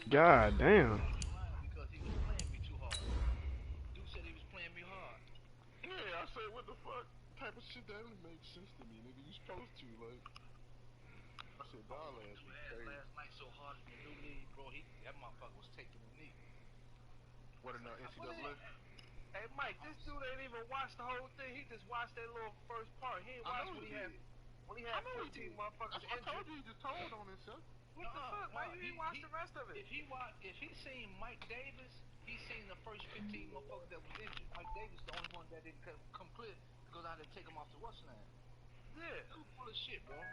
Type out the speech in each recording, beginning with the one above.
God damn. Because he was playing me too hard. Dude said he was playing me hard. Yeah, I said, what the fuck type of shit that only makes sense to me, nigga? You supposed to, like. I said, dog last week. Last night so hard in the new league, bro. That motherfucker was taking a knee. What in the NCAA? Hey, Mike, this dude ain't even watched the whole thing. He just watched that little first part. He ain't watched when he had 14 motherfuckers I told you he just told on himself. What the fuck? Why you didn't watch the rest of it? If he seen Mike Davis, he seen the first 15 motherfuckers that was injured. Mike Davis the only one that didn't come clear because I had to take him off the what's name. Yeah, it was full of shit, bro. What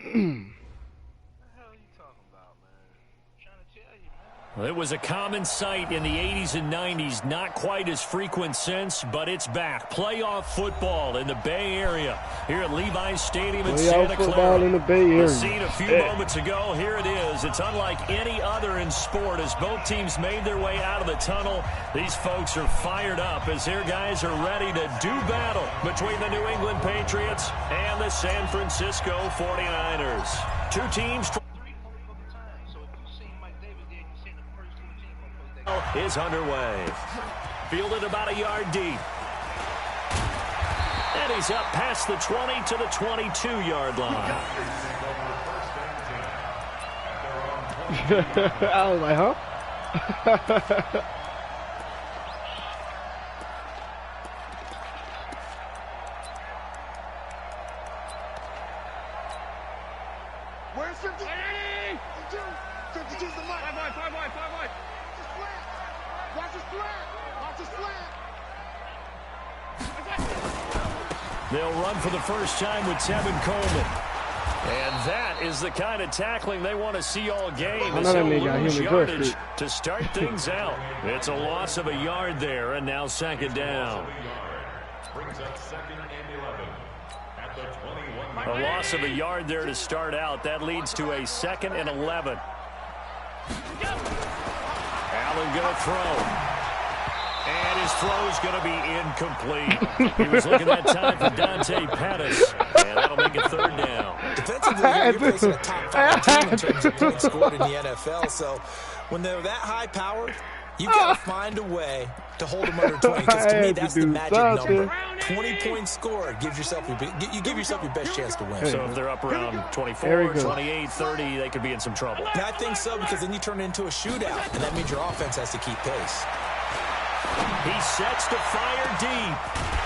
the hell are you talking about, man? I'm trying to tell you, man. Well, it was a common sight in the 80s and 90s. Not quite as frequent since, but it's back. Playoff football in the Bay Area here at Levi's Stadium in Santa Clara. In the Bay Area. The scene a few moments ago. Here it is. It's unlike any other in sport. As both teams made their way out of the tunnel, these folks are fired up as their guys are ready to do battle between the New England Patriots and the San Francisco 49ers. Two teams is underway. Fielded about a yard deep. And he's up past the 20 to the 22-yard line. I was like, huh? Where's 50? 52's the mic. 5 wide. Watch his slant. They'll run for the first time with Tevin Coleman. And that is the kind of tackling they want to see all game. As he'll lose yardage to start things out. It's a loss of a yard there, and now second down. Brings up 2nd and 11 at the 21. A loss of a yard there to start out. That leads to a 2nd and 11. Allen going to throw. And his throw's going to be incomplete. He was looking that time for Dante Pettis. And that'll make it third down. Defensively, you're facing a top 5 team in terms of points scored in the NFL. So when they're that high powered, you've got to find a way to hold them under 20. Because to me, that's the magic number. 20 points scored gives yourself you give yourself your best chance to win. So if they're up around 24, 28, 30, they could be in some trouble. And I think so, because then you turn it into a shootout, and that means your offense has to keep pace. He sets to fire deep.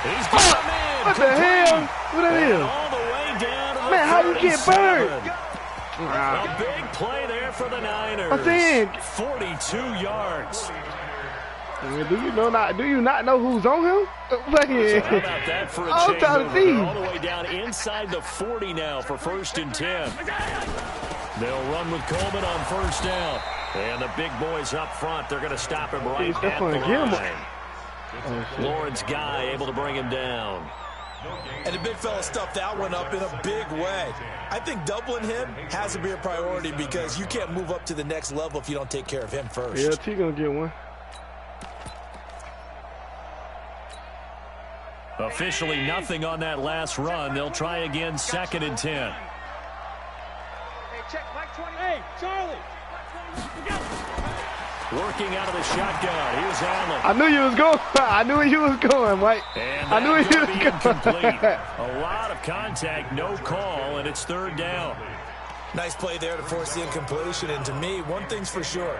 He's got a man. What the hell? What that is? All the way down to the Man, how you get burned? A big play there for the Niners. I think 42 yards. Do you not know who's on him? So how about that for a change all the way down inside the 40 now for 1st and 10. They'll run with Coleman on 1st down. And the big boys up front, they're going to stop him right at the line. Lawrence Guy able to bring him down. And the big fella stuffed that one up in a big way. I think doubling him has to be a priority because you can't move up to the next level if you don't take care of him first. Yeah, T going to get one. Officially nothing on that last run. They'll try again 2nd and 10. Hey, check Mike 20. Hey, Charlie. Working out of the shotgun. Here's Allen. I knew you was going. I knew you was going, Mike. And I knew you was going. Incomplete. A lot of contact, no call, and it's 3rd down. Nice play there to force the incompletion. And to me, one thing's for sure.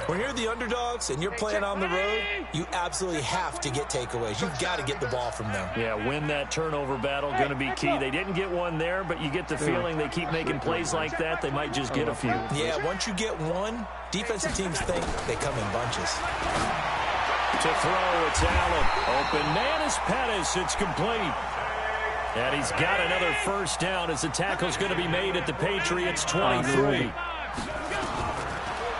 When you're the underdogs and you're playing on the road, you absolutely have to get takeaways. You've got to get the ball from them. Yeah, win that turnover battle, going to be key. They didn't get one there, but you get the feeling they keep making plays like that, they might just get a few. Yeah, once you get one, defensive teams think they come in bunches. To throw, it's Allen. Open man is Pettis. It's complete. And he's got another 1st down as the tackle's going to be made at the Patriots 23.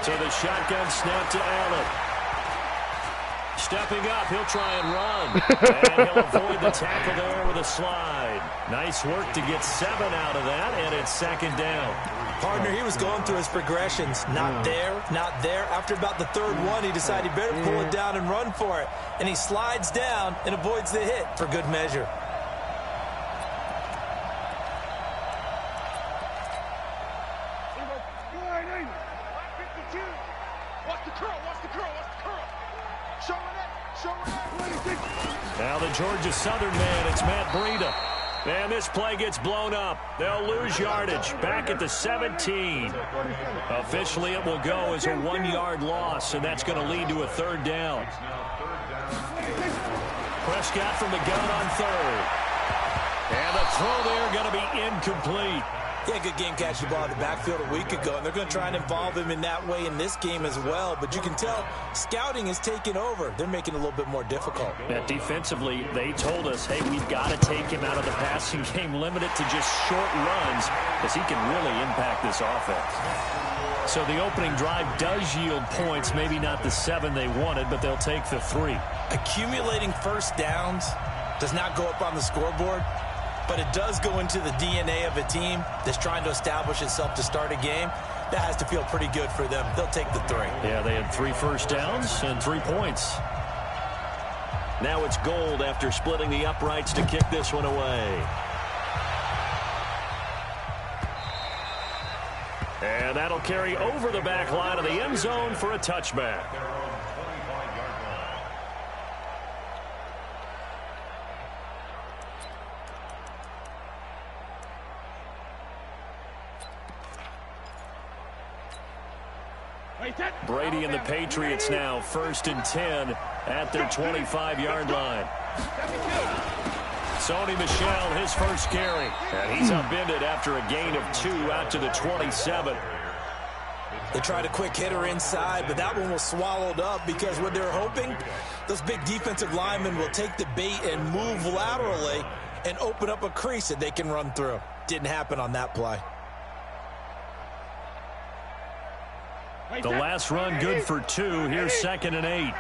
So the shotgun snap to Allen. Stepping up, he'll try and run. And he'll avoid the tackle there with a slide. Nice work to get 7 out of that, and it's 2nd down. Partner, he was going through his progressions. Not there, not there. After about the 3rd one, he decided he better pull it down and run for it. And he slides down and avoids the hit for good measure. Watch the curl, watch the curl, watch the curl. Showing it, showing it. Now the Georgia Southern man, it's Matt Breida. And this play gets blown up. They'll lose yardage back at the 17. Officially, it will go as a 1-yard loss, and that's going to lead to a 3rd down. Prescott from the gun on 3rd. And the throw there going to be incomplete. Yeah, good game catching the ball in the backfield a week ago, and they're going to try and involve him in that way in this game as well. But you can tell scouting is taking over. They're making it a little bit more difficult. Yeah, defensively, they told us, hey, we've got to take him out of the passing game, limit it to just short runs, because he can really impact this offense. So the opening drive does yield points, maybe not the 7 they wanted, but they'll take the 3. Accumulating first downs does not go up on the scoreboard, but it does go into the DNA of a team that's trying to establish itself to start a game. That has to feel pretty good for them. They'll take the 3. Yeah, they had 3 first downs and 3 points. Now it's Gold after splitting the uprights to kick this one away. And that'll carry over the back line of the end zone for a touchback. Brady and the Patriots now 1st and 10 at their 25-yard line. Sony Michel, his first carry. And he's upended after a gain of 2 out to the 27. They tried a quick hitter inside, but that one was swallowed up because what they're hoping, those big defensive linemen will take the bait and move laterally and open up a crease that they can run through. Didn't happen on that play. The last run good for 2. Here's 2nd and 8.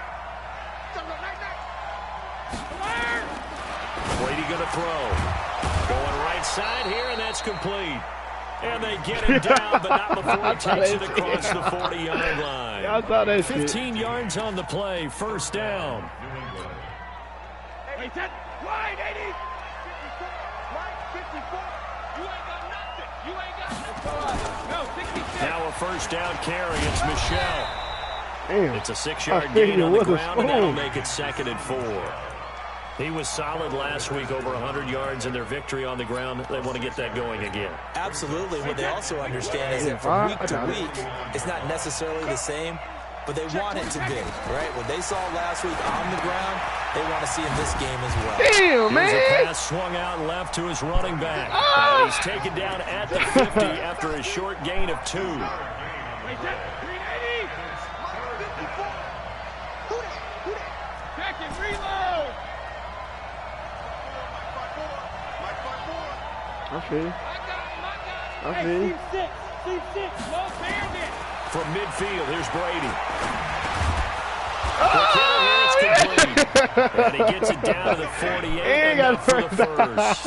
Brady going to throw. Going right side here, and that's complete. And they get him down, but not before he takes it across the 40-yard line. 15 yards on the play, 1st down. Wide 80. 54. You ain't got nothing. You ain't got nothing. No, 66. Now a 1st down carry. It's Michel. Damn. It's a 6-yard gain on the ground, and that'll make it 2nd and 4. He was solid last week, over 100 yards in their victory on the ground. They want to get that going again. Absolutely. What they also understand is that from week to week, it's not necessarily the same, but they want it to be, right? What they saw last week on the ground, they want to see in this game as well. Damn, man. Here's a pass swung out left to his running back. And he's taken down at the 50 after a short gain of 2. Back and reload. I feel. I feel. C6, low bandit. From midfield, here's Brady. Here it's complete. And he gets it down to the 48 and up for the first.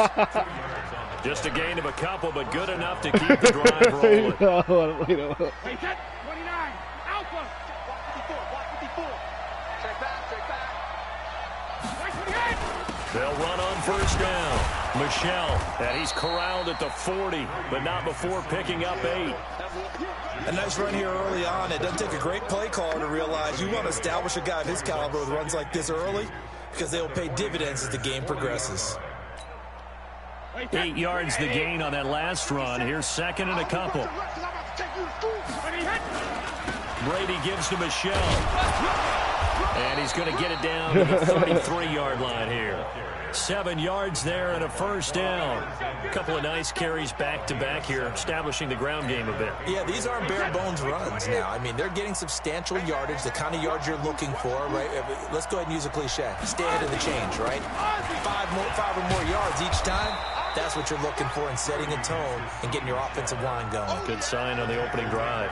Just a gain of a couple, but good enough to keep the drive rolling. 29, Alpha. 54. Check back. They'll run on 1st down. Michel, and he's corralled at the 40, but not before picking up 8. A nice run here early on. It doesn't take a great play caller to realize you want to establish a guy of his caliber with runs like this early because they will pay dividends as the game progresses. 8 yards the gain on that last run. Here's 2nd and a couple. Brady gives to Michel. And he's going to get it down to the 33-yard line here. 7 yards there and a 1st down. A couple of nice carries back-to-back here, establishing the ground game a bit. Yeah, these aren't bare-bones runs now. I mean, they're getting substantial yardage, the kind of yards you're looking for, right? Let's go ahead and use a cliche. Stay ahead of the change, right? 5 or more yards each time. That's what you're looking for in setting a tone and getting your offensive line going. Good sign on the opening drive.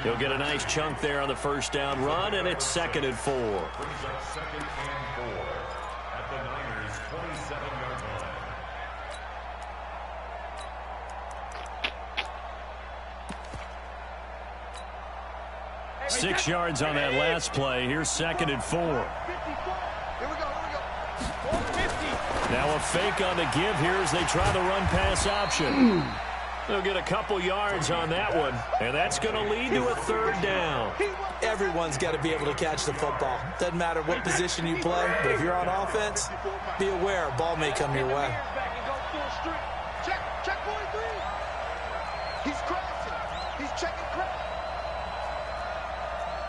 He'll get a nice chunk there on the 1st down run, and it's 2nd and 4. Brings up 2nd and 4 at the Niners' 27-yard line. Hey, 6 yards on that last play. Here's 2nd and 4. Here we go. 450. Now a fake on the give here as they try the run-pass option. They'll get a couple yards on that one, and that's going to lead to a 3rd down. Everyone's got to be able to catch the football. Doesn't matter what position you play, but if you're on offense, be aware a ball may come your way. Check 43. He's crossing. He's checking crack.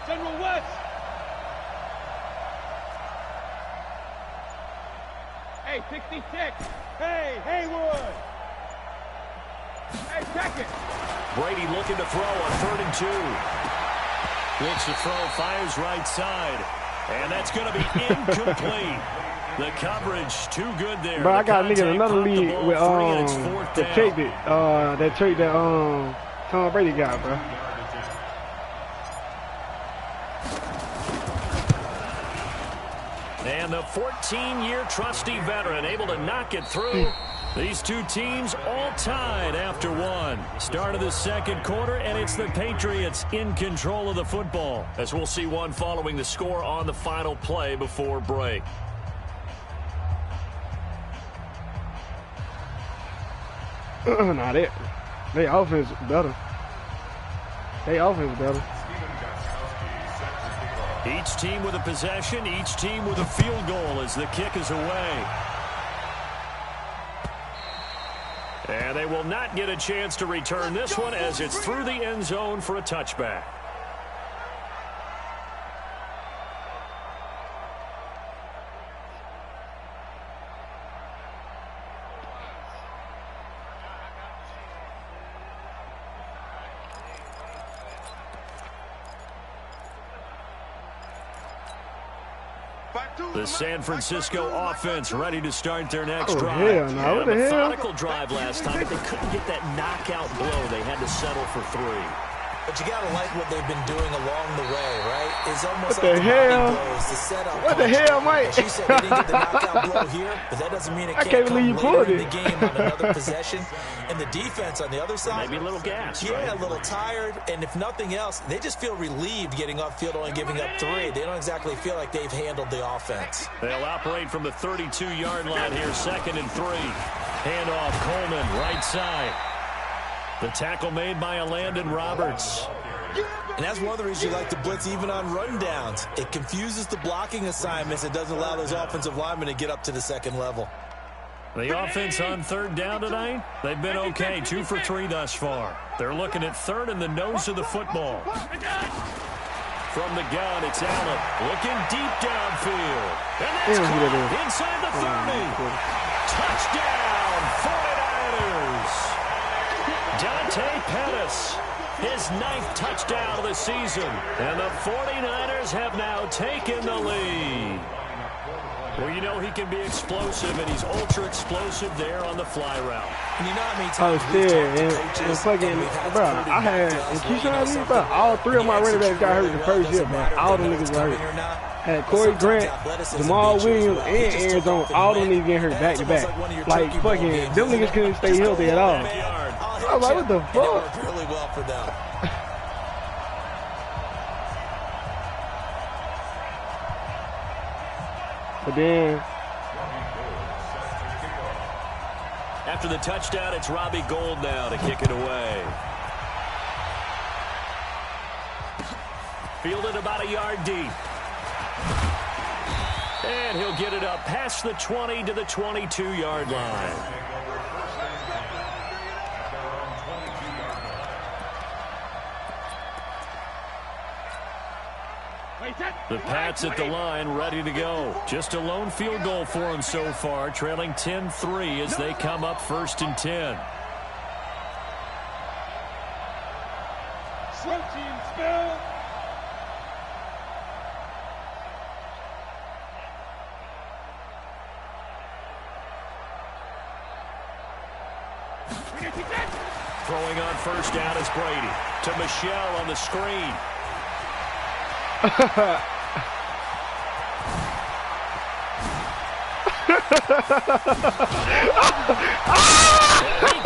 General West. Hey, 66. Hey, Haywood. Hey, check it. Brady looking to throw on 3rd and 2. Looks to throw, fires right side. And that's going to be incomplete. The coverage too good there. But I got a nigga in another league with that trade that Tom Brady got, bro. And the 14-year trusty veteran able to knock it through. These two teams all tied after one. Start of the 2nd quarter, and it's the Patriots in control of the football, as we'll see one following the score on the final play before break. Nah, they offense better. They offense better. Each team with a possession, each team with a field goal as the kick is away. And they will not get a chance to return this one as it's through the end zone for a touchback. The San Francisco offense ready to start their next drive. Hell no. What the hell? Methodical drive last time, but they couldn't get that knockout blow. They had to settle for 3. But you got to like what they've been doing along the way, right? It's almost what like the hell? blows, the setup. What the hell, Mike? She said they didn't get the knockout blow here, but that doesn't mean it can't come later in the game on another possession. And the defense on the other side, maybe a little gas. Yeah, right? A little tired. And if nothing else, they just feel relieved getting off field only giving up 3. They don't exactly feel like they've handled the offense. They'll operate from the 32-yard line here, 2nd and 3. Handoff, Coleman, right side. The tackle made by Landon Roberts. And that's one of the reasons you like to blitz even on rundowns. It confuses the blocking assignments. It doesn't allow those offensive linemen to get up to the 2nd level. The offense on 3rd down tonight, they've been okay, 2 for 3 thus far. They're looking at 3rd in the nose of the football. From the gun, it's Allen looking deep downfield. And that's caught inside the 30. Touchdown, 49ers. Dante Pettis, his 9th touchdown of the season. And the 49ers have now taken the lead. Well, you know he can be explosive, and he's ultra-explosive there on the fly route. And you know how many times and fucking, bro, I had, and Keyshawn, bro, all 3 of my running backs got hurt the first year, man. All them niggas got hurt. Had Corey Grant, Jamal Williams, and Aaron Jones, all them niggas getting hurt back-to-back. Like, fucking, them niggas couldn't stay healthy at all. I was like, what the fuck? It worked really well for them. But then, after the touchdown, it's Robbie Gould now to kick it away. Fielded about a yard deep. And he'll get it up past the 20 to the 22-yard line. The Pats at the line, ready to go. Just a lone field goal for them so far, trailing 10-3 as they come up 1st and 10. Throwing on 1st down is Brady. To Michelle on the screen. He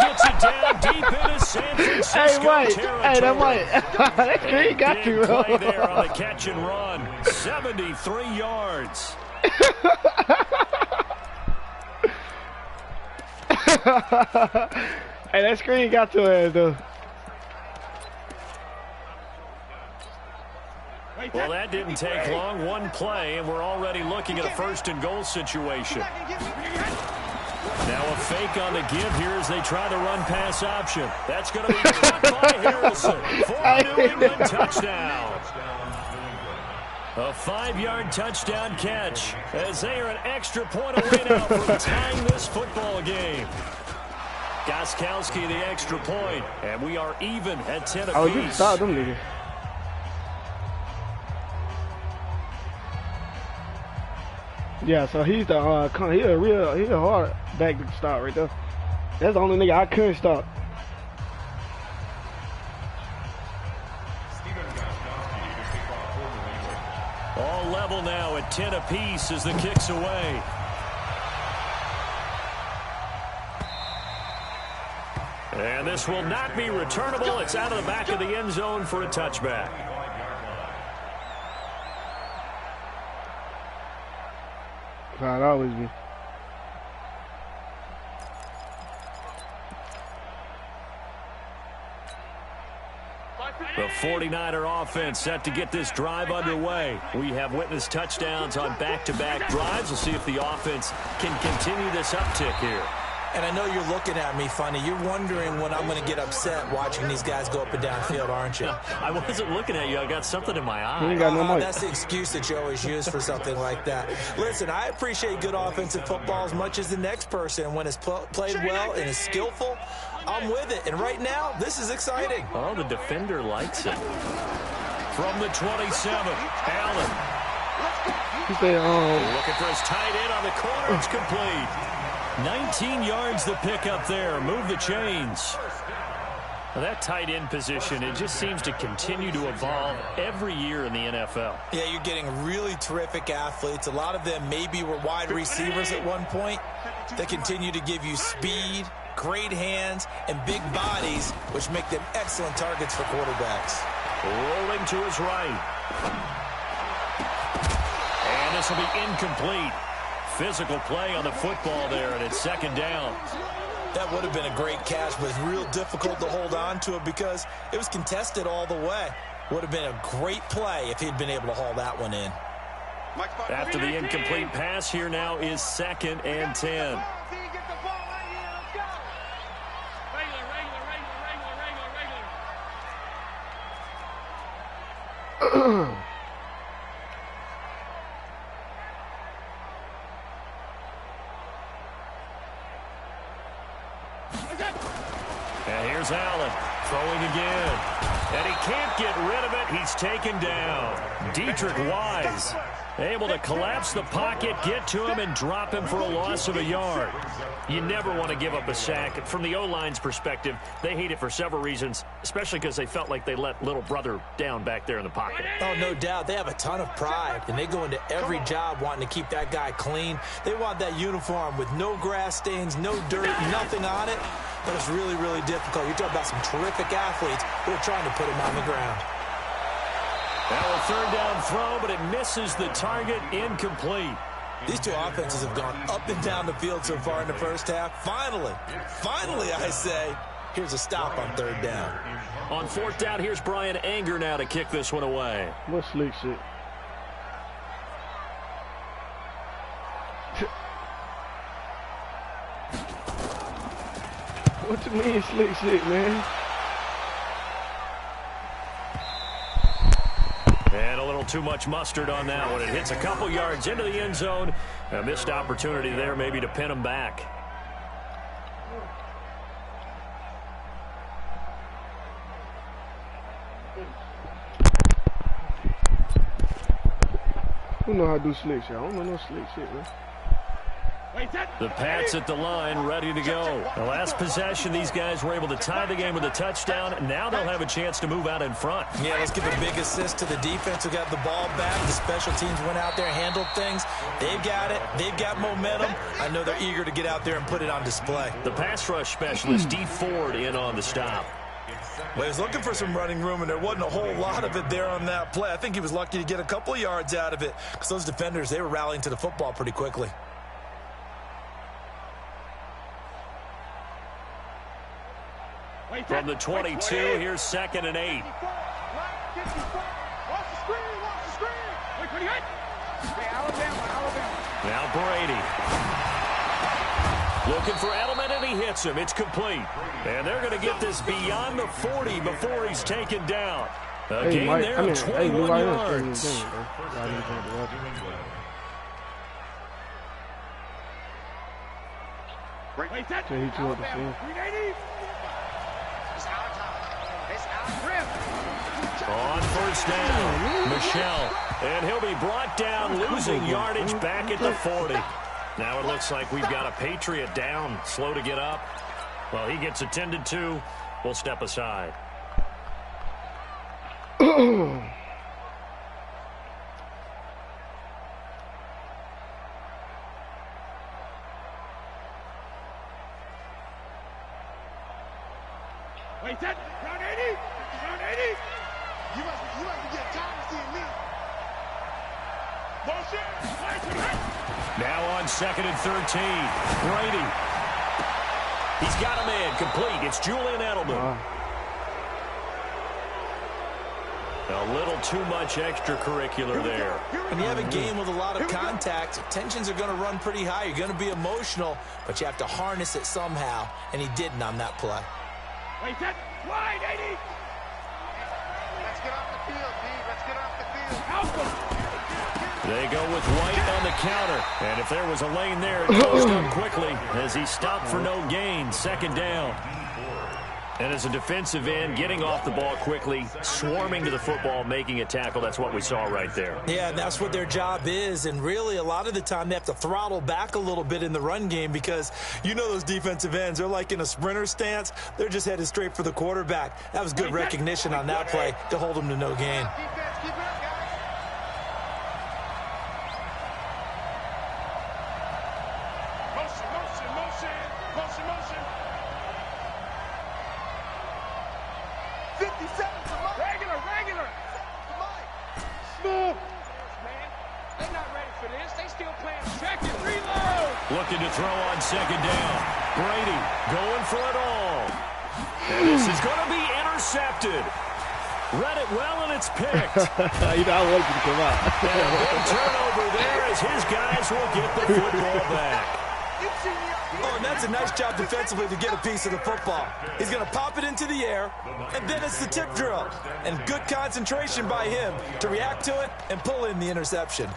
gets it down deep into San Francisco territory. Hey, that might. He got you, bro. Play there on the catch and run. 73 yards. Hey, that screen got to it, though. Well, that didn't take long. One play, and we're already looking at a first-and-goal situation. Now a fake on the give here as they try the run-pass option. That's going to be caught by Harrison for a New England touchdown. A 5-yard touchdown catch as they are an extra point away now from tying this football game. Gostkowski the extra point, and we are even at 10 apiece. Oh, you stop them niggas. Yeah, so he's the he's a hard back to stop right there. That's the only nigga I couldn't stop. All level now at 10 apiece as the kick's away. And this will not be returnable. It's out of the back of the end zone for a touchback. I'd always be. The 49er offense set to get this drive underway. We have witnessed touchdowns on back-to-back drives. We'll see if the offense can continue this uptick here. And I know you're looking at me funny. You're wondering when I'm going to get upset watching these guys go up and down field, aren't you? I wasn't looking at you. I got something in my eye. That's the excuse that you always use for something like that. Listen, I appreciate good offensive football as much as the next person. When it's played well and is skillful, I'm with it. And right now, this is exciting. Oh, the defender likes it. From the 27, Allen. Looking for his tight end on the corner. It's complete. 19 yards the pickup there. Move the chains. Now that tight end position, it just seems to continue to evolve every year in the NFL. Yeah, you're getting really terrific athletes. A lot of them maybe were wide receivers at one point. They continue to give you speed, great hands, and big bodies, which make them excellent targets for quarterbacks. Rolling to his right. And this will be incomplete. Physical play on the football there, and it's second down. That would have been a great catch, but it's real difficult to hold on to it because it was contested all the way. Would have been a great play if he'd been able to haul that one in. After the incomplete pass, here now is 2nd and 10. And here's Allen throwing again. And he can't get rid of it. He's taken down. Dietrich Wise able to collapse the pocket, get to him, and drop him for a loss of a yard. You never want to give up a sack. From the O-line's perspective, they hate it for several reasons, especially because they felt like they let little brother down back there in the pocket. Oh, no doubt. They have a ton of pride, and they go into every job wanting to keep that guy clean. They want that uniform with no grass stains, no dirt, nothing on it. But it's really, really difficult. You're talking about some terrific athletes who are trying to put him on the ground. Now a third down throw, but it misses the target. Incomplete. These two offenses have gone up and down the field so far in the first half. Finally, I say, here's a stop on third down. On fourth down, here's Brian Anger now to kick this one away. What slick shit? What you mean slick shit, man? And a little too much mustard on that one. It hits a couple yards into the end zone. A missed opportunity there maybe to pin him back. Who know how to do slick shit? I don't know no slick shit, man. The Pats at the line, ready to go. The last possession, these guys were able to tie the game with a touchdown. Now they'll have a chance to move out in front. Yeah, let's give a big assist to the defense who got the ball back. The special teams went out there, handled things. They've got it. They've got momentum. I know they're eager to get out there and put it on display. The pass rush specialist, D. Ford, in on the stop. Well, he was looking for some running room, and there wasn't a whole lot of it there on that play. I think he was lucky to get a couple of yards out of it because those defenders, they were rallying to the football pretty quickly. From the 22, here's 2nd and 8. Watch the screen, watch the screen. Hey, Alabama. Now Brady. Looking for Edelman, and he hits him. It's complete. And they're going to get this beyond the 40 before he's taken down. A gain there of 21 yards. On first down, Michelle. And he'll be brought down, losing yardage back at the 40. Now it looks like we've got a Patriot down, slow to get up. Well, he gets attended to. We'll step aside. Wait, that round 80. You must be getting tired of seeing me. Now on 2nd and 13, Brady. He's got a man complete. It's Julian Edelman. A little too much extracurricular there. When you have a game with a lot of contact, tensions are going to run pretty high. You're going to be emotional, but you have to harness it somehow, and he didn't on that play. Wait, that wide 80. Let's get off the field, D. Let's get off the field. Help him. They go with White on the counter. And if there was a lane there, it closed up quickly as he stopped for no gain. 2nd down. And as a defensive end, getting off the ball quickly, swarming to the football, making a tackle, that's what we saw right there. Yeah, and that's what their job is. And really, a lot of the time, they have to throttle back a little bit in the run game because you know those defensive ends, they're like in a sprinter stance. They're just headed straight for the quarterback. That was good recognition on that play to hold them to no gain. Defense, keep it up, guys. Motion. 57 to Mike. Regular. Smooth. Man, they're not ready for this. They still playing check and reload. Looking to throw on 2nd down. Brady going for it all. And this is going to be intercepted. Read it well, and it's picked. You know, I wanted you to come out. And a big turnover there as his guys will get the football back. Oh, and that's a nice job defensively to get a piece of the football. He's going to pop it into the air, and then it's the tip drill. And good concentration by him to react to it and pull in the interception.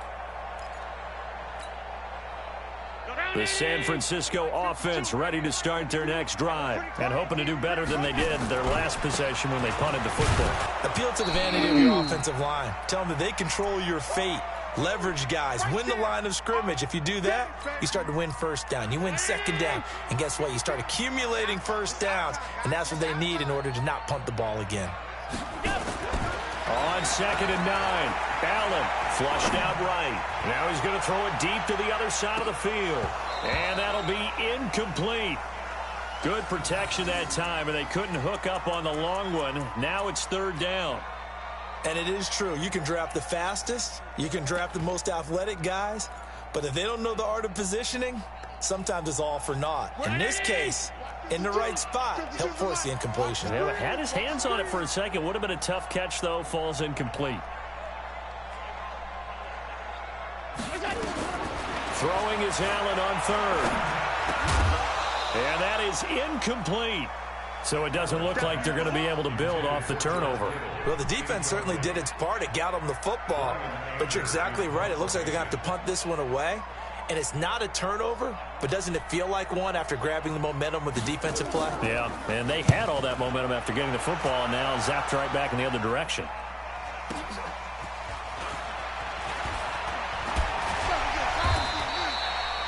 The San Francisco offense ready to start their next drive and hoping to do better than they did their last possession when they punted the football. Appeal to the vanity of your offensive line. Tell them that they control your fate. Leverage guys. Win the line of scrimmage. If you do that, you start to win first down. You win 2nd down. And guess what? You start accumulating first downs. And that's what they need in order to not punt the ball again. On 2nd and 9, Allen flushed out right. Now he's going to throw it deep to the other side of the field. And that'll be incomplete. Good protection that time, and they couldn't hook up on the long one. Now it's 3rd down. And it is true. You can draft the fastest. You can draft the most athletic guys. But if they don't know the art of positioning, sometimes it's all for naught. In this case, in the right spot, help force the incompletion. Yeah, had his hands on it for a second. Would have been a tough catch, though. Falls incomplete. Throwing is Allen on 3rd. And that is incomplete. So it doesn't look like they're going to be able to build off the turnover. Well, the defense certainly did its part. It got them the football. But you're exactly right. It looks like they're going to have to punt this one away. And it's not a turnover, but doesn't it feel like one after grabbing the momentum with the defensive play? Yeah, and they had all that momentum after getting the football, and now zapped right back in the other direction.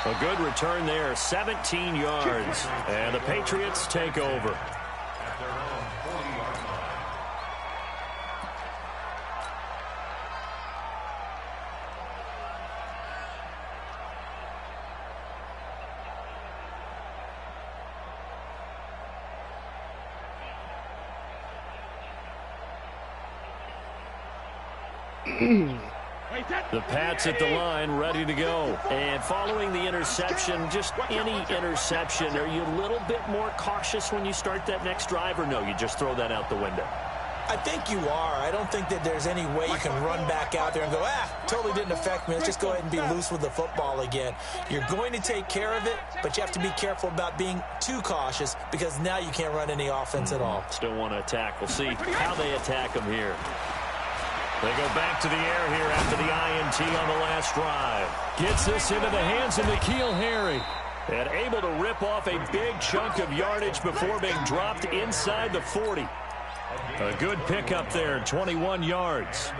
A good return there, 17 yards. And the Patriots take over. The Pats at the line, ready to go. And following the interception, just any interception, are you a little bit more cautious when you start that next drive, or no, you just throw that out the window? I think you are. I don't think that there's any way you can run back out there and go, totally didn't affect me. Let's just go ahead and be loose with the football again. You're going to take care of it, but you have to be careful about being too cautious because now you can't run any offense at all. Still want to attack. We'll see how they attack them here. They go back to the air here after the INT on the last drive. Gets this into the hands of N'Keal Harry. And able to rip off a big chunk of yardage before being dropped inside the 40. A good pickup there, 21 yards.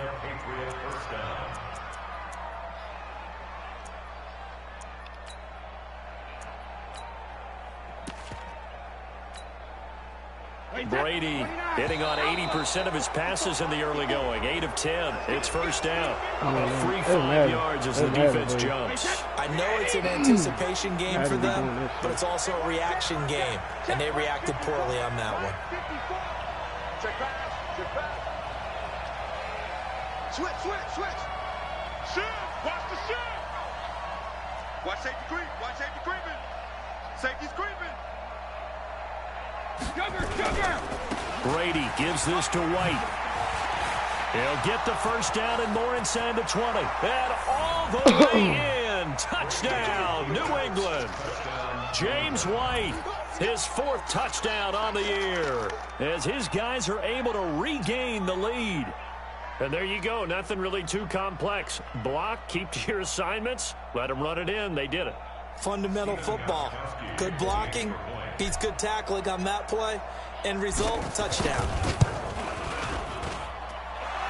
Brady hitting on 80% of his passes in the early going. 8 of 10. It's first down. A free 5 yards as the defense jumps. I know it's an anticipation game for them, but it's also a reaction game, and they reacted poorly on that one. Check back. Switch. Shift. Watch the shift. Watch safety creeping. Safety's creeping. Sugar. Brady gives this to White. He'll get the first down and more inside the 20. And all the way in. Touchdown, New England. James White, his 4th touchdown on the year, as his guys are able to regain the lead. And there you go. Nothing really too complex. Block, keep to your assignments, let them run it in. They did it. Fundamental football. Good blocking beats good tackling on that play. End result, touchdown.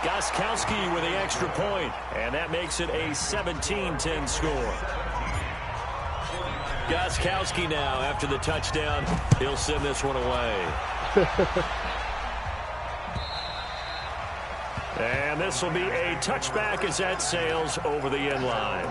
Gostkowski with the extra point, and that makes it a 17-10 score. Gostkowski now, after the touchdown, he'll send this one away. And this will be a touchback as that sails over the end line.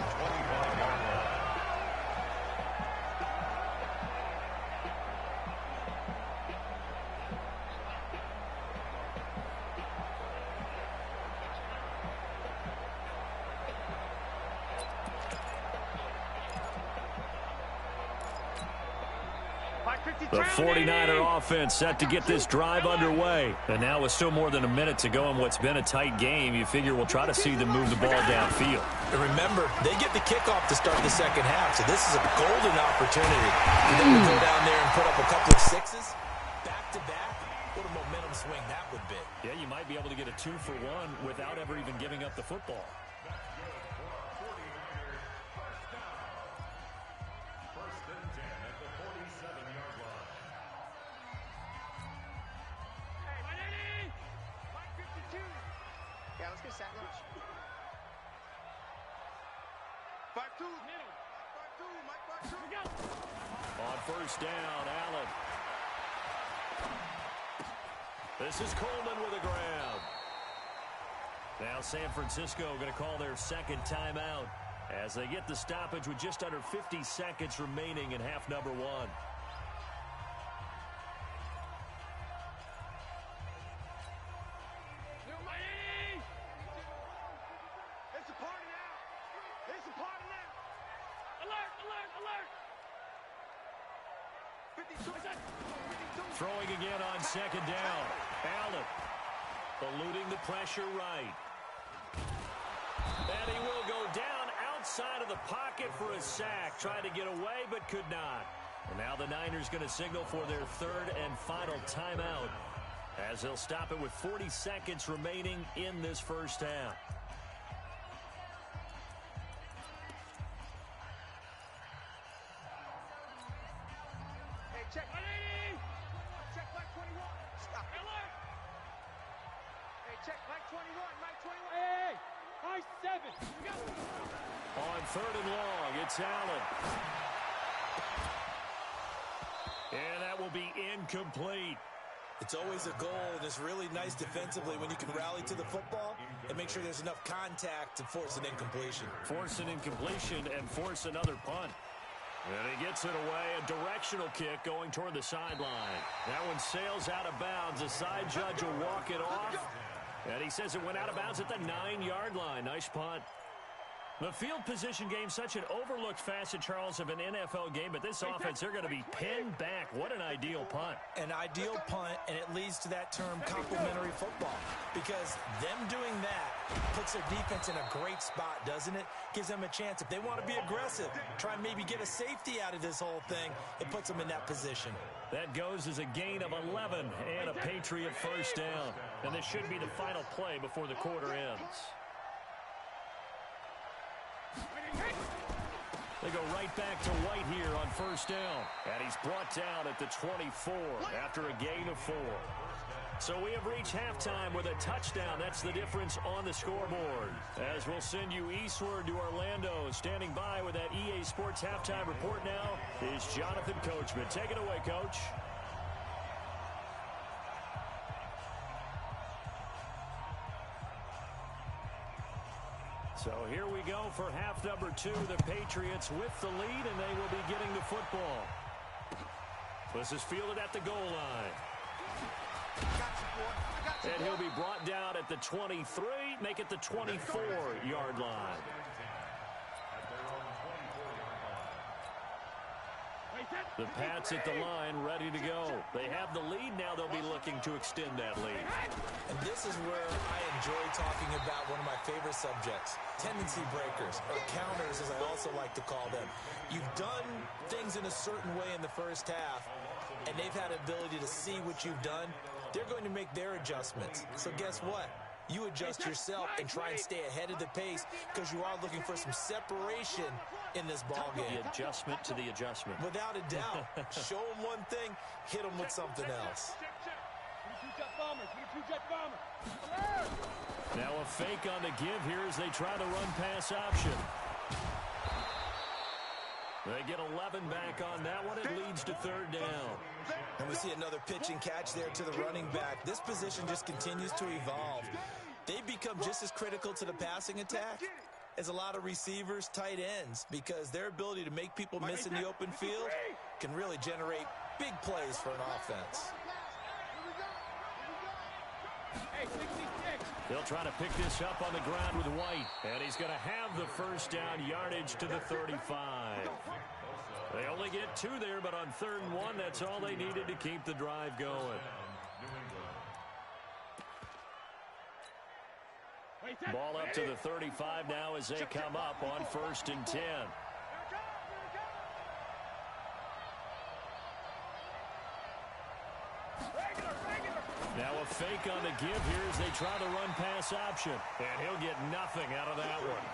The 49er offense set to get this drive underway. And now with still more than a minute to go in what's been a tight game, you figure we'll try to see them move the ball downfield. And remember, they get the kickoff to start the second half, so this is a golden opportunity for them to go down there and put up a couple of sixes. Back-to-back, what a momentum swing that would be. Yeah, you might be able to get a 2-for-1 without ever even giving up the football. On first down, Allen. This is Coleman with a grab. Now San Francisco going to call their second timeout as they get the stoppage with just under 50 seconds remaining in half number 1. Throwing again on second down. Allen eluding the pressure right. And he will go down outside of the pocket for a sack. Tried to get away but could not. And now the Niners going to signal for their 3rd and final timeout as they'll stop it with 40 seconds remaining in this first half. Check. Check Mike 21. Stop. Alert. Hey, check Mike 21. Mike 21. Hey, Mike 7. Here we go. On 3rd and long, it's Allen. And that will be incomplete. It's always a goal, and it's really nice defensively when you can rally to the football and make sure there's enough contact to force an incompletion. Force an incompletion and force another punt. And he gets it away, a directional kick going toward the sideline. That one sails out of bounds. The side judge will walk it off. And he says it went out of bounds at the 9-yard line. Nice punt. The field position game, such an overlooked facet, Charles, of an NFL game, but this offense, they're going to be pinned back. What an ideal punt. An ideal punt, and it leads to that term complementary football, because them doing that puts their defense in a great spot, doesn't it? Gives them a chance. If they want to be aggressive, try and maybe get a safety out of this whole thing, it puts them in that position. That goes as a gain of 11 and a Patriot first down. And this should be the final play before the quarter ends. They go right back to White here on first down. And he's brought down at the 24 after a gain of 4. So we have reached halftime with a touchdown. That's the difference on the scoreboard. As we'll send you eastward to Orlando. Standing by with that EA Sports halftime report now is Jonathan Coachman. Take it away, Coach. So here we go for half number 2. The Patriots with the lead, and they will be getting the football. This is fielded at the goal line. And he'll be brought down at the 23, make it the 24-yard line. The Pats at the line, ready to go. They have the lead now. They'll be looking to extend that lead. And this is where I enjoy talking about one of my favorite subjects, tendency breakers, or counters, as I also like to call them. You've done things in a certain way in the first half, and they've had the ability to see what you've done. They're going to make their adjustments. So guess what? You adjust yourself and try and stay ahead of the pace, because you are looking for some separation in this ball game. The adjustment to the adjustment. Without a doubt. Show them one thing, hit them with something else. Now a fake on the give here as they try the run-pass option. They get 11 back on that one. It leads to third down. And we see another pitch and catch there to the running back. This position just continues to evolve. They become just as critical to the passing attack as a lot of receivers, tight ends, because their ability to make people miss in the open field can really generate big plays for an offense. They'll try to pick this up on the ground with White, and he's going to have the first down, yardage to the 35. They only get 2 there, but on 3rd and 1, that's all they needed to keep the drive going. Ball up to the 35 now as they come up on 1st and 10. Now a fake on the give here as they try the run-pass option. And he'll get nothing out of that one.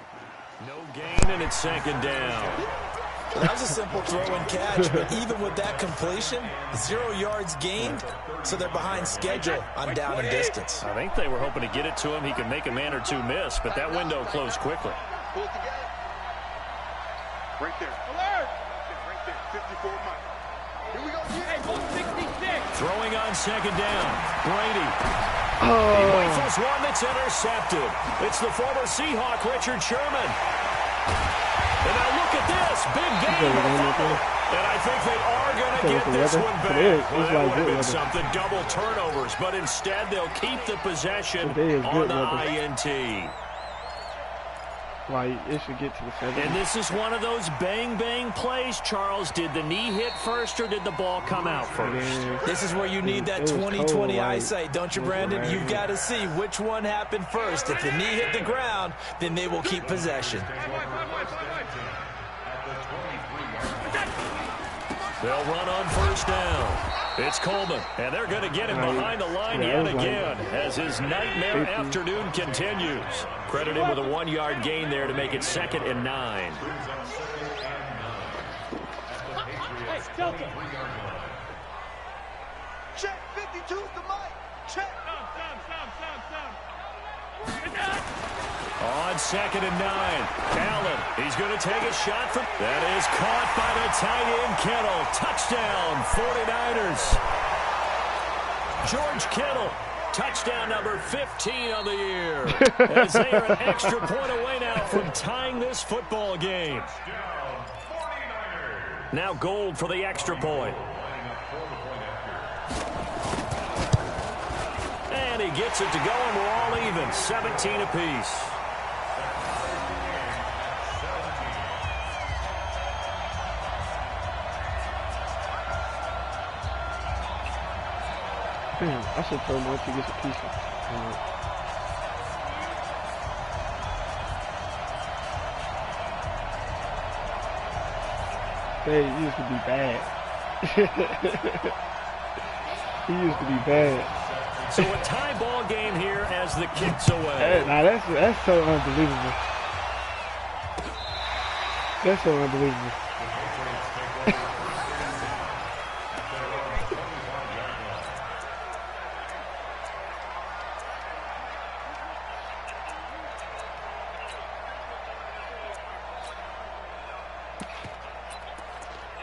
No gain, and it's 2nd down. Well, that was a simple throw and catch, but even with that completion, 0 yards gained, so they're behind schedule on down and distance. I think they were hoping to get it to him. He could make a man or 2 miss, but that window closed quickly. Pull it together. Right there. Alert! Right there. 54 miles. Here we go. Hey, 166. Throwing on 2nd down. Brady. He rifles one that's intercepted. It's the former Seahawk, Richard Sherman. And now look at this. Big game. And I think they are going to get this one back. Well, that would have been something. Double turnovers. But instead, they'll keep the possession on the INT. Like, it should get to the 7. And this is one of those bang-bang plays, Charles. Did the knee hit first or did the ball come out first? This is where you need that 20/20 eyesight, don't you, Brandon? You've got to see which one happened first. If the knee hit the ground, then they will keep possession. They'll run on 1st down. It's Coleman, and they're going to get him behind the line yet again as his nightmare afternoon continues. Credit him with a 1-yard gain there to make it 2nd and 9. Hey, Delta. Check 52's the mic. Check. On 2nd and 9, Allen, he's going to take a shot from... That is caught by the tight end, Kittle. Touchdown, 49ers. George Kittle, touchdown number 15 on the year. As they are an extra point away now from tying this football game. Now Gold for the extra point. And he gets it to go, and we're all even, 17 apiece. Damn, I should tell him once he gets a pizza. Hey, he used to be bad. He used to be bad. So a tie ball game here as the kick's away. Now that's so unbelievable. That's so unbelievable.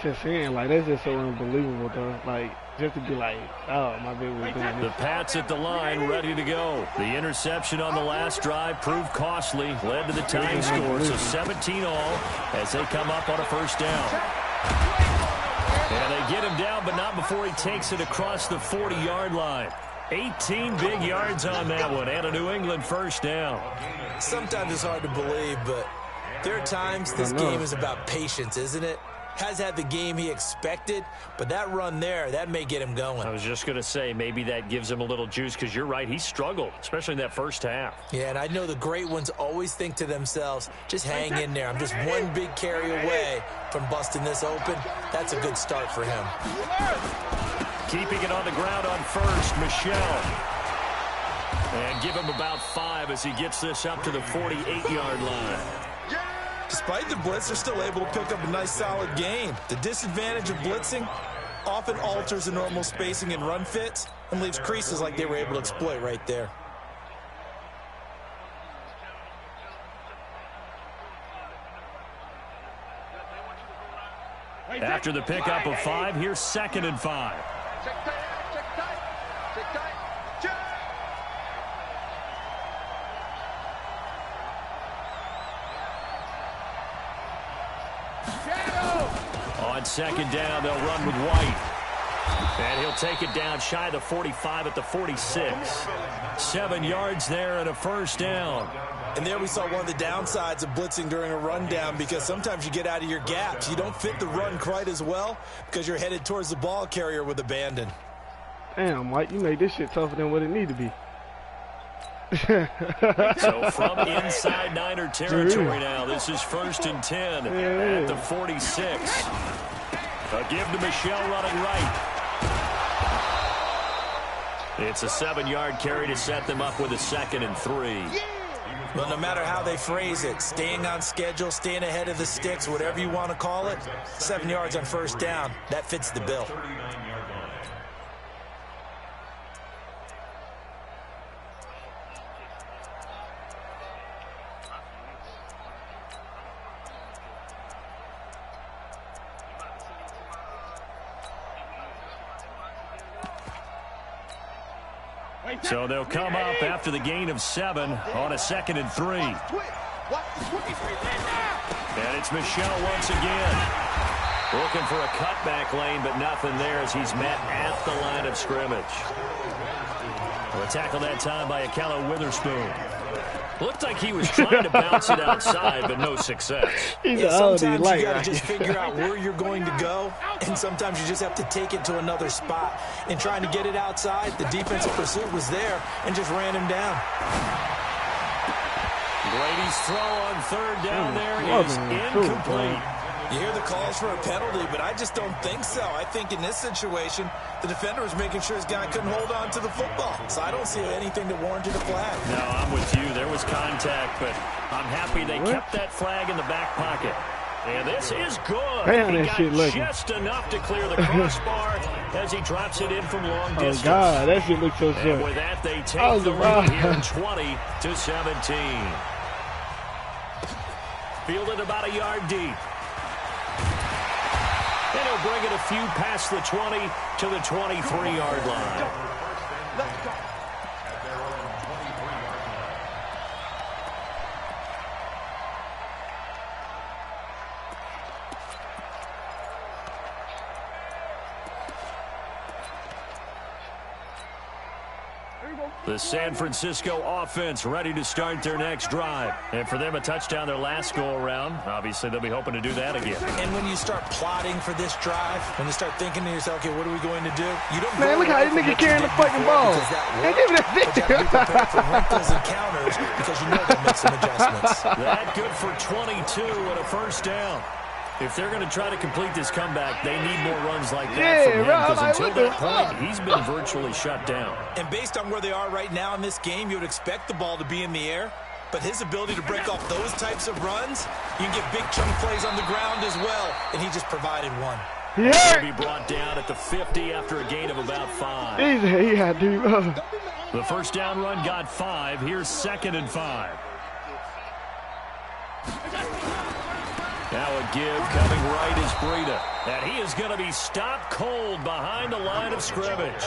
Just saying, like, that's just so unbelievable, though. Like, just to be like, oh, my baby was doing this. The Pats at the line, ready to go. The interception on the last drive proved costly, led to the tying score. So 17 all as they come up on a first down. And they get him down, but not before he takes it across the 40-yard line. 18 big yards on that one, and a New England first down. Sometimes it's hard to believe, but there are times this game is about patience, isn't it? Has had the game he expected, but that run there, that may get him going. I was just going to say, maybe that gives him a little juice, because you're right, he struggled, especially in that first half. Yeah, and I know the great ones always think to themselves, just hang in there. I'm just one big carry away from busting this open. That's a good start for him. Keeping it on the ground on first, Michelle. And give him about 5 as he gets this up to the 48-yard line. Despite the blitz, they're still able to pick up a nice, solid game. The disadvantage of blitzing often alters the normal spacing and run fits and leaves creases like they were able to exploit right there. After the pickup of 5, here's 2nd and 5. On 2nd down, they'll run with White. And he'll take it down shy of the 45 at the 46. 7 yards there and a first down. And there we saw one of the downsides of blitzing during a rundown, because sometimes you get out of your gaps. You don't fit the run quite as well because you're headed towards the ball carrier with abandon. Damn, Mike, you made this shit tougher than what it needed to be. So from inside Niner territory now, this is 1st and 10 at the 46. A give to Michelle running right. It's a 7-yard carry to set them up with a 2nd and 3. Well, no matter how they phrase it, staying on schedule, staying ahead of the sticks, whatever you want to call it, 7 yards on first down, that fits the bill. So they'll come up after the gain of 7 on a 2nd and 3. And it's Michelle once again. Looking for a cutback lane, but nothing there as he's met at the line of scrimmage. Well, tackled that time by Akello Witherspoon. Looked like he was trying to bounce it outside, but no success. Sometimes you got to just figure out where you're going to go, and sometimes you just have to take it to another spot. And trying to get it outside, the defensive pursuit was there and just ran him down. Brady's throw on 3rd down there is incomplete. You hear the calls for a penalty, but I just don't think so. I think in this situation, the defender was making sure his guy couldn't hold on to the football. So I don't see anything that warranted a flag. No, I'm with you. There was contact, but I'm happy they kept that flag in the back pocket. And this is good. Man, he got just enough to clear the crossbar as he drops it in from long distance. Oh, God, that shit looks so good. And with that, they take the lead here 20-17. Fielded about a yard deep. And he'll bring it a few past the 20 to the 23-yard line. Let's go. There you go. The San Francisco offense ready to start their next drive. And for them, a touchdown their last go-around. Obviously, they'll be hoping to do that again. And when you start plotting for this drive, when you start thinking to yourself, okay, what are we going to do? You don't Man, look how this nigga carrying the fucking ball. Hey, give me that thing. You got to be prepared for wrinkles and counters because you know they'll make some adjustments. That good for 22 and a first down. If they're going to try to complete this comeback, they need more runs like that from him, because until that point, he's been virtually shut down. And based on where they are right now in this game, you would expect the ball to be in the air. But his ability to break off those types of runs, you can get big chunk plays on the ground as well, and he just provided one. Yeah. He'll be brought down at the 50 after a gain of about 5. He had to. The first down run got 5. Here's 2nd and 5. Now a give coming right is Breida. And he is going to be stopped cold behind the line of scrimmage.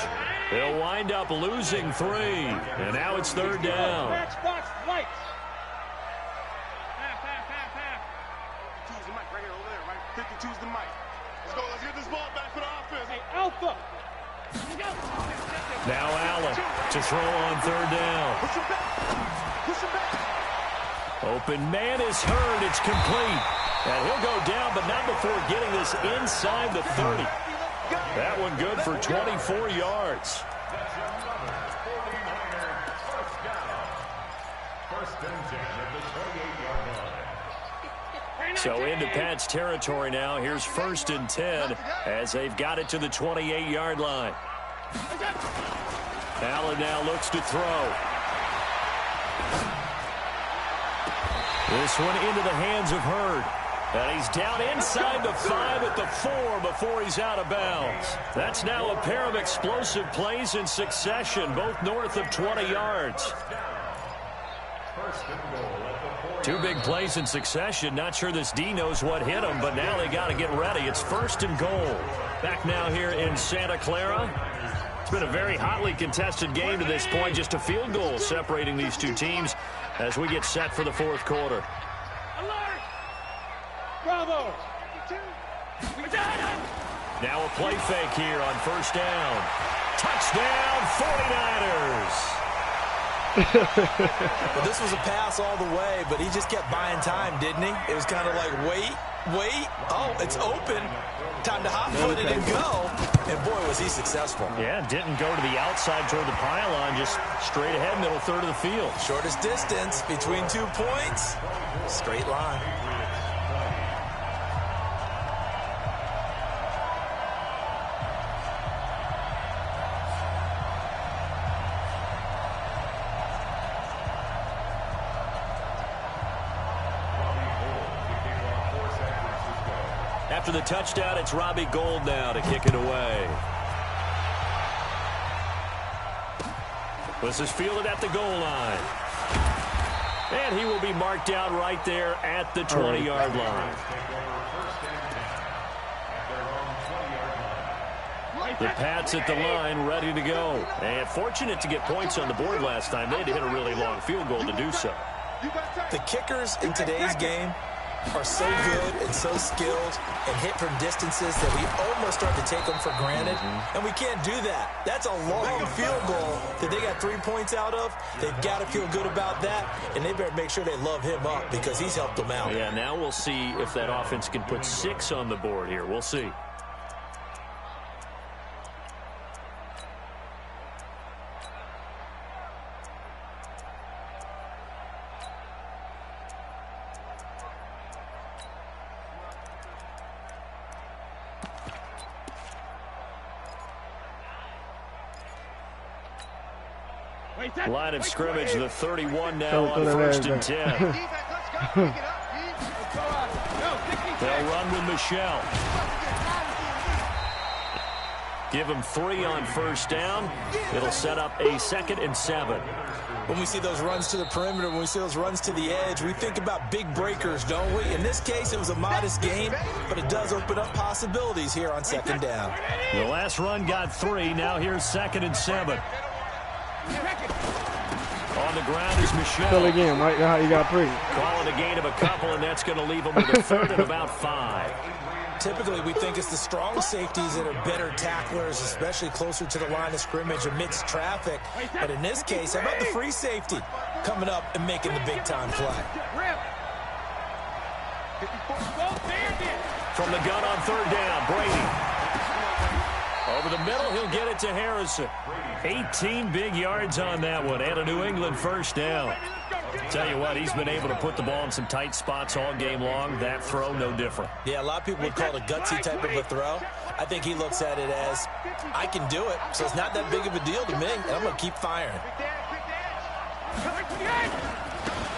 They'll wind up losing 3. And now it's 3rd down. Matchbox lights. Choose the mic right here, over there, right? Pick and choose the mic. Let's go. Let's get this ball back for the offense. Hey, Alpha. Now Allen to throw on 3rd down. Push him back. Push him back. Open man is heard. It's complete. And he'll go down, but not before getting this inside the 30. That one good for 24 yards. So into Pat's territory now. Here's 1st and 10 as they've got it to the 28-yard line. Allen now looks to throw. This one into the hands of Hurd. And he's down inside the 5 at the 4 before he's out of bounds. That's now a pair of explosive plays in succession, both north of 20 yards. 2 big plays in succession. Not sure this D knows what hit him, but now they got to get ready. It's 1st and goal. Back now here in Santa Clara. It's been a very hotly contested game to this point. Just a field goal separating these 2 teams as we get set for the 4th quarter. Bravo. Now a play fake here on 1st down. Touchdown 49ers. Well, this was a pass all the way, but he just kept buying time, didn't he? It was kind of like, wait. Oh, it's open. Time to hot-foot it and go. And, boy, was he successful. Yeah, didn't go to the outside toward the pylon, just straight ahead, middle third of the field. Shortest distance between 2 points. Straight line. After the touchdown, it's Robbie Gould now to kick it away. This is fielded at the goal line. And he will be marked down right there at the 20-yard line. The Pats at the line, ready to go. And fortunate to get points on the board last time. They had to hit a really long field goal to do so. The kickers in today's game are so good and so skilled and hit from distances that we almost start to take them for granted. And we can't do that. That's a long field goal that they got 3 points out of. They've got to feel good about that, and they better make sure they love him up because he's helped them out. Yeah, now we'll see if that offense can put 6 on the board here. We'll see. Line of scrimmage, the 31 now on 1st and 10. They'll run with Michelle. Give him 3 on 1st down. It'll set up a 2nd and 7. When we see those runs to the perimeter, when we see those runs to the edge, we think about big breakers, don't we? In this case, it was a modest gain, but it does open up possibilities here on 2nd down. The last run got 3. Now here's 2nd and 7. On the ground is Michelle. Still again, right now you got 3. Calling a gain of a couple, and that's going to leave them with a 3rd and about 5. Typically, we think it's the strong safeties that are better tacklers, especially closer to the line of scrimmage amidst traffic. But in this case, how about the free safety coming up and making the big-time play? From the gun on third down, Brady. Over the middle, he'll get it to Harrison. 18 big yards on that one, and a New England first down. Tell you what, he's been able to put the ball in some tight spots all game long. That throw, no different. Yeah, a lot of people would call it a gutsy type of a throw. I think he looks at it as, I can do it, so it's not that big of a deal to me, and I'm going to keep firing.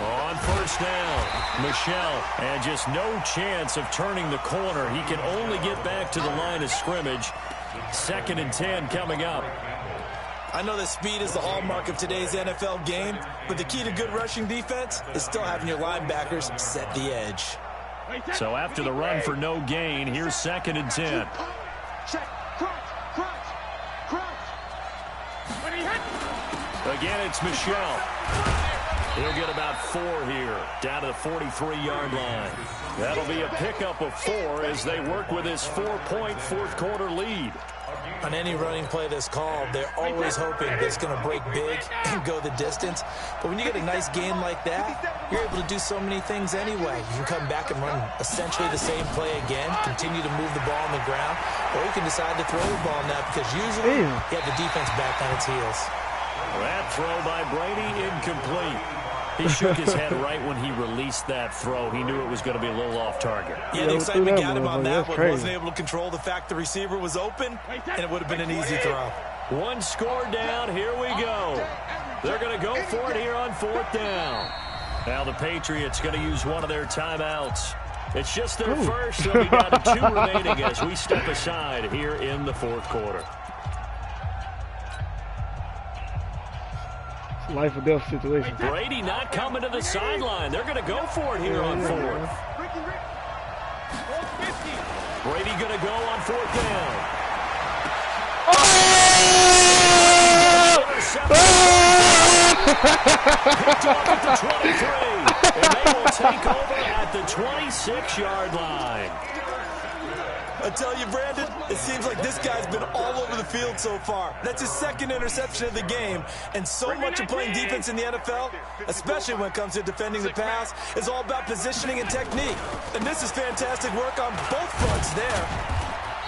On first down, Michelle, and just no chance of turning the corner. He can only get back to the line of scrimmage. 2nd and 10 coming up. I know that speed is the hallmark of today's NFL game, but the key to good rushing defense is still having your linebackers set the edge. So after the run for no gain, here's 2nd and 10. Again, it's Michelle. He'll get about 4 here, down to the 43-yard line. That'll be a pickup of 4 as they work with this 4-point fourth-quarter lead. On any running play that's called, they're always hoping that it's going to break big and go the distance. But when you get a nice gain like that, you're able to do so many things anyway. You can come back and run essentially the same play again, continue to move the ball on the ground, or you can decide to throw the ball now because usually you have the defense back on its heels. That throw by Brady, incomplete. He shook his head right when he released that throw. He knew it was going to be a little off target. Yeah, the excitement got him on that one. Wasn't able to control the fact the receiver was open, and it would have been an easy throw. 1 score down. Here we go. They're going to go for it here on 4th down. Now the Patriots going to use one of their timeouts. It's just their first, so we got 2 remaining as we step aside here in the 4th quarter. Life or death situation. Brady not coming to the sideline. They're going to go for it here on 4th. Brady going to go on 4th down. Picked off at the 23. And they will take over at the 26-yard line. I tell you, Brandon, it seems like this guy's been all over the field so far. That's his 2nd interception of the game. And so much of playing defense in the NFL, especially when it comes to defending the pass, is all about positioning and technique. And this is fantastic work on both fronts there.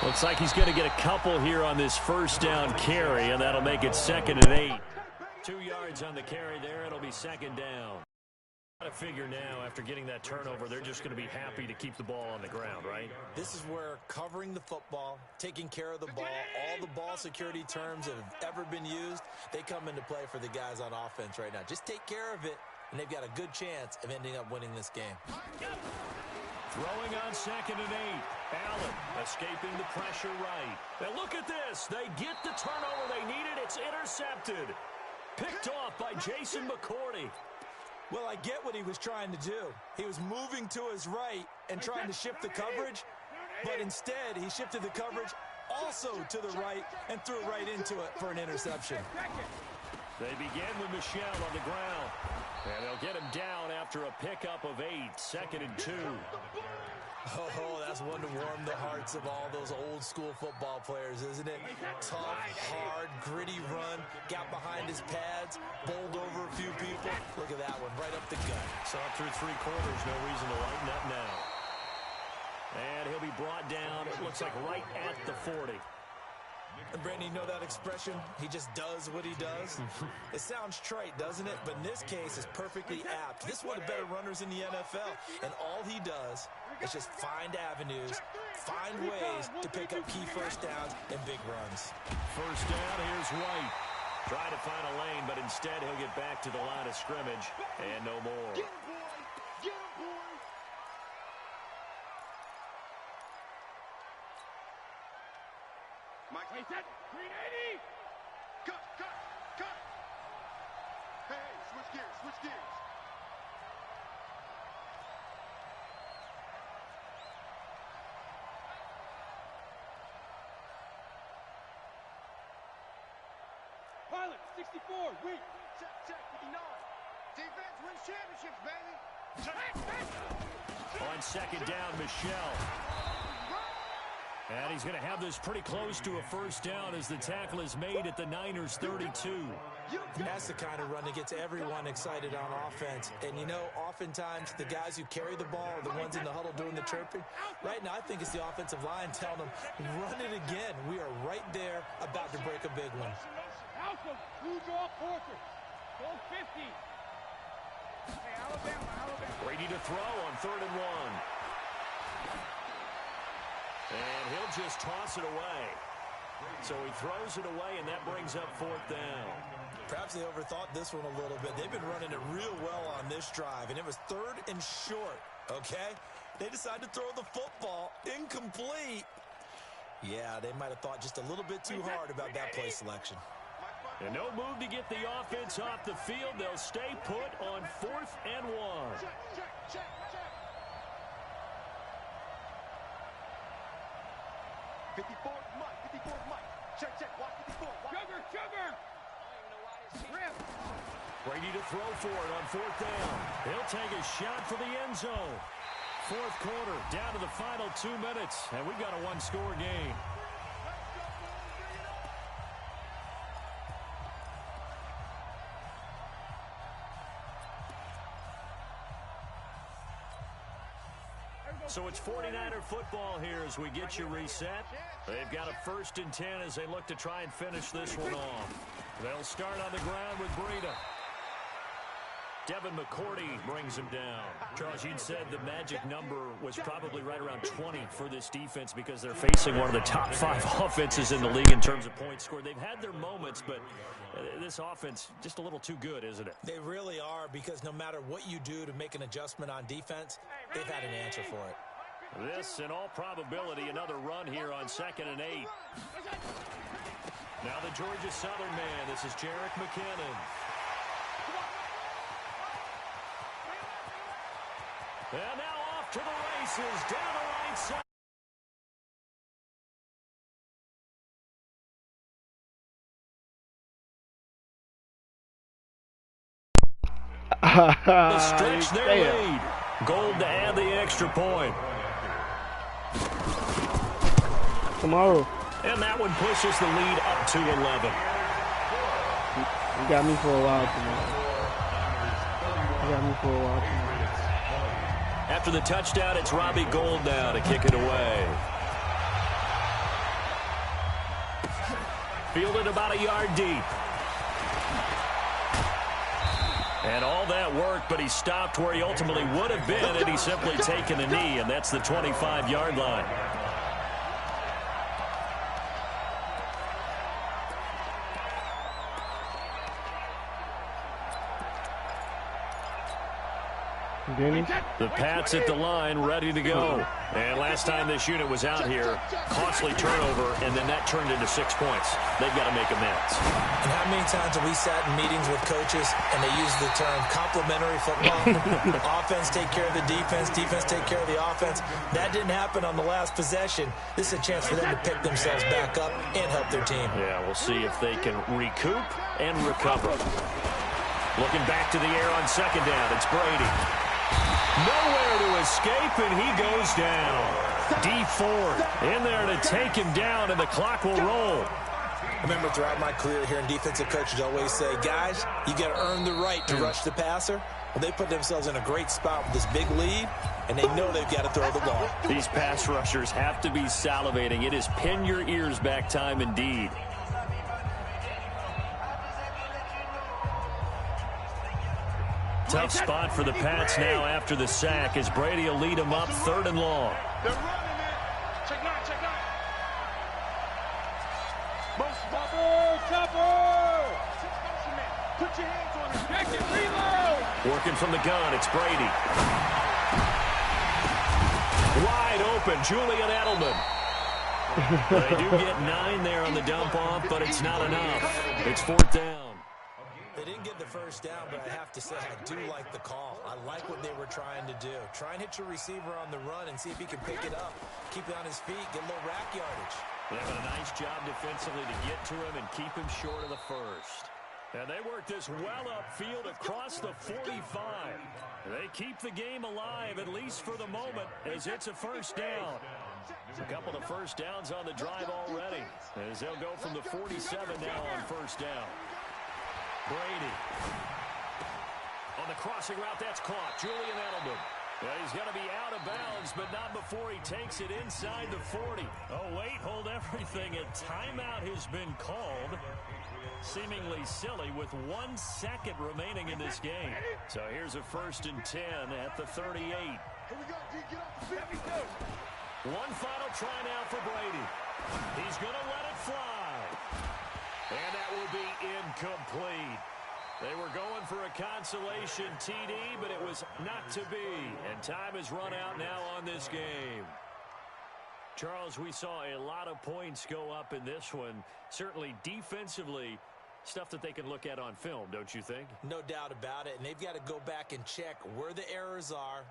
Looks like he's going to get a couple here on this first down carry, and that'll make it 2nd and 8. 2 yards on the carry there. It'll be 2nd down. I figure now, after getting that turnover, they're just going to be happy to keep the ball on the ground, right? This is where covering the football, taking care of the ball, all the ball security terms that have ever been used, they come into play for the guys on offense right now. Just take care of it, and they've got a good chance of ending up winning this game. Throwing on 2nd and 8. Allen escaping the pressure right. Now look at this. They get the turnover they needed. It's intercepted. Picked off by Jason McCourty. Well, I get what he was trying to do. He was moving to his right and trying to shift the coverage, but instead he shifted the coverage also to the right and threw right into it for an interception. They begin with Michelle on the ground, and they'll get him down after a pickup of 8, 2nd and 2. Oh, that's one to warm the hearts of all those old school football players, isn't it? Tough, hard, gritty run, got behind his pads, bowled over a few people. Look at that one, right up the gut. Saw it through 3 quarters, no reason to lighten up now. And he'll be brought down, it looks like right at the 40. And Brandon, you know that expression? He just does what he does? It sounds trite, doesn't it? But in this case, it's perfectly apt. This is one of the better runners in the NFL. And all he does is just find avenues, find ways to pick up key first downs and big runs. First down, here's White. Trying to find a lane, but instead he'll get back to the line of scrimmage. And no more. Get him, boy! Get him, boy! Mike. Hey, set! 380! Cut! Hey, switch gears! Pilot, 64, weak! Check, 59. Defense wins championships, baby! On 2nd down, Michelle. And he's going to have this pretty close to a first down as the tackle is made at the Niners' 32. That's the kind of run that gets everyone excited on offense. And, you know, oftentimes the guys who carry the ball are the ones in the huddle doing the chirping. Right now, I think it's the offensive line telling them, run it again. We are right there about to break a big one. Brady to throw on 3rd and 1. And he'll just toss it away. So he throws it away, and that brings up 4th down. Perhaps they overthought this one a little bit. They've been running it real well on this drive, and it was 3rd and short, okay? They decided to throw the football incomplete. Yeah, they might have thought just a little bit too hard about that play selection. And no move to get the offense off the field. They'll stay put on 4th and 1. Check. 54, Mike. Check. Watch 54. Sugar. Brady to throw for it on 4th down. He'll take a shot for the end zone. 4th quarter, down to the final 2 minutes, and we've got a one-score game. So it's 49er football here as we get you reset. They've got a 1st and 10 as they look to try and finish this one off. They'll start on the ground with Breida. Devin McCourty brings him down. Charles, you'd said the magic number was probably right around 20 for this defense because they're facing one of the top 5 offenses in the league in terms of points scored. They've had their moments, but this offense just a little too good, isn't it? They really are, because no matter what you do to make an adjustment on defense, they've had an answer for it. This, in all probability, another run here on 2nd and 8. Now the Georgia Southern man. This is Jerick McKinnon. And now off to the races, down the right side. The stretch their lead. Gold to add the extra point. Tomorrow. And that one pushes the lead up to 11. You got me for a while tomorrow. After the touchdown, it's Robbie Gould now to kick it away. Fielded about a yard deep. And all that work, but he stopped where he ultimately would have been had he simply taken a knee, and that's the 25-yard line. The Pats at the line, ready to go. And last time this unit was out here, costly turnover, and then that turned into 6 points. They've got to make amends. And how many times have we sat in meetings with coaches and they use the term complementary football? Offense take care of the defense, defense take care of the offense. That didn't happen on the last possession. This is a chance for them to pick themselves back up and help their team. Yeah, we'll see if they can recoup and recover. Looking back to the air on 2nd down, it's Brady. Nowhere to escape, and he goes down. D Ford in there to take him down, and the clock will roll. I remember throughout my career hearing defensive coaches always say, guys, you got to earn the right to rush the passer. Well, they put themselves in a great spot with this big lead, and they know they've got to throw the ball. These pass rushers have to be salivating. It is pin your ears back time indeed. Tough spot for the Pats now after the sack as Brady will lead them up 3rd and long. They're running it. Check 9. Chopper. Put your hands on it. Check it. Reload. Working from the gun, it's Brady. Wide open, Julian Edelman. They do get 9 there on the dump off, but it's not enough. It's 4th down. They didn't get the first down, but I have to say I do like the call. I like what they were trying to do. Try and hit your receiver on the run and see if he can pick it up. Keep it on his feet, get a little rack yardage. They're having a nice job defensively to get to him and keep him short of the first. And they work this well upfield across the 45. They keep the game alive, at least for the moment, as it's a first down. A couple of first downs on the drive already, as they'll go from the 47 now on first down. Brady. On the crossing route, that's caught. Julian Edelman. Yeah, he's going to be out of bounds, but not before he takes it inside the 40. Oh, wait, hold everything. A timeout has been called. Seemingly silly with 1 second remaining in this game. So here's a 1st and 10 at the 38. Here we go, D. Get off the 52. One final try now for Brady. He's going to let it fly. And that will be incomplete. They were going for a consolation TD, but it was not to be. And time has run out now on this game. Charles, we saw a lot of points go up in this one. Certainly defensively, stuff that they can look at on film, don't you think? No doubt about it. And they've got to go back and check where the errors are